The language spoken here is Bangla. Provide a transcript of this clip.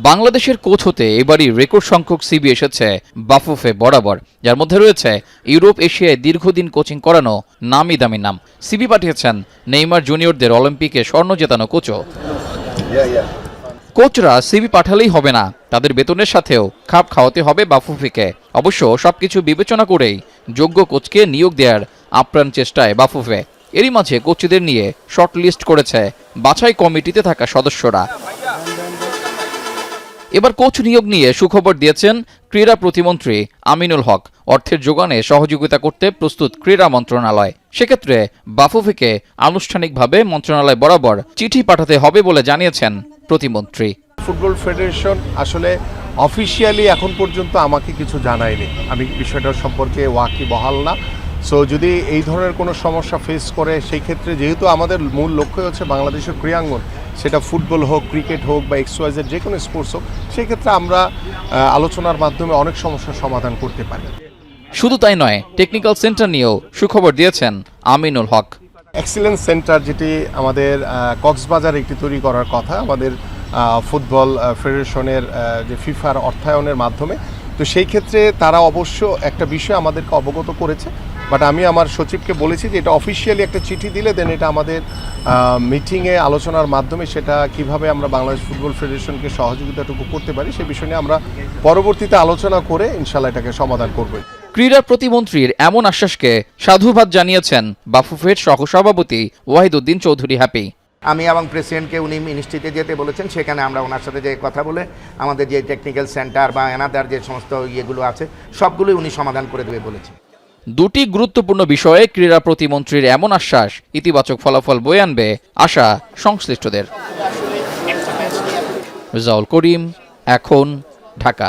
বাংলাদেশের কোচ হতে এবারই রেকর্ড সংখ্যক সিবি এসেছে বাফুফে বরাবর, যার মধ্যে রয়েছে ইউরোপ এশিয়ায় দীর্ঘদিন কোচিং করানো নামি দামি নাম। সিবি পাঠিয়েছেন নেইমার জুনিয়রদের অলিম্পিকে স্বর্ণ জেতানো কোচও। কোচরা সিবি পাঠালেই হবে না, তাদের বেতনের সাথেও খাপ খাওয়াতে হবে বাফুফেকে। অবশ্য সবকিছু বিবেচনা করেই যোগ্য কোচকে নিয়োগ দেওয়ার আপ্রাণ চেষ্টায় বাফুফে। এরই মাঝে কোচদের নিয়ে শর্টলিস্ট করেছে বাছাই কমিটিতে থাকা সদস্যরা। এবার কোচ নিয়োগ নিয়ে সুখবর দিয়েছেন ক্রীড়া প্রতিমন্ত্রী আমিনুল হক। অর্থের যোগানে সহযোগিতা করতে প্রস্তুত ক্রীড়া মন্ত্রণালয়। সেক্ষেত্রে বাফুফেকে আনুষ্ঠানিকভাবে মন্ত্রণালয় বরাবর চিঠি পাঠাতে হবে বলে জানিয়েছেন প্রতিমন্ত্রী। ফুটবল ফেডারেশন আসলে অফিসিয়ালি এখন পর্যন্ত আমাকে কিছু জানায়নি, আমি বিষয়টার সম্পর্কে ওয়াকিবহাল না। সো যদি এই ধরনের কোনো সমস্যা ফেস করে, সেই ক্ষেত্রে যেহেতু আমাদের মূল লক্ষ্য হচ্ছে বাংলাদেশের ক্রীড়াঙ্গন, সেটা ফুটবল হোক, ক্রিকেট হোক বা এক্সওয়াইজেড যে কোনো স্পোর্টস হোক, সেই ক্ষেত্রে আমরা আলোচনার মাধ্যমে অনেক সমস্যার সমাধান করতে পারি। শুধু তাই নয়, টেকনিক্যাল সেন্টার নিয়েও সুখবর দিয়েছেন আমিনুল হক। এক্সিলেন্স সেন্টার যেটি আমাদের কক্সবাজার একটি তৈরি করার কথা আমাদের ফুটবল ফেডারেশনের যে ফিফার অর্থায়নের মাধ্যমে, তো সেই ক্ষেত্রে তারা অবশ্য একটা বিষয় আমাদেরকে অবগত করেছে। বাট আমি আমার সচিবকে বলেছি যে এটা অফিসিয়ালি একটা চিঠি দিলে দেন এটা আমাদের মিটিংয়ে আলোচনার মাধ্যমে সেটা কিভাবে আমরা বাংলাদেশ ফুটবল ফেডারেশনকে সহযোগিতাটুকু করতে পারি সেই বিষয় নিয়ে আমরা পরবর্তীতে আলোচনা করে ইনশাল্লাহ এটাকে সমাধান করব। ক্রীড়া প্রতিমন্ত্রীর এমন আশ্বাসকে সাধুবাদ জানিয়েছেন বাফুফের সহসভাপতি ওয়াহিদুদ্দিন চৌধুরী হ্যাপি। আমি এবং প্রেসিডেন্টকে উনি মিনিস্ট্রিতে যেতে বলেছেন, সেখানে আমরা ওনার সাথে যে কথা বলে আমাদের যে টেকনিক্যাল সেন্টার বা এনাদার যে সমস্ত ইয়েগুলো আছে সবগুলোই উনি সমাধান করে দেবে বলেছেন। দুটি গুরুত্বপূর্ণ বিষয়ে ক্রীড়া প্রতিমন্ত্রীর এমন আশ্বাস ইতিবাচক ফলাফল বয়ে আনবে আশা সংশ্লিষ্টদের। রেজাউল করিম, এখন, ঢাকা।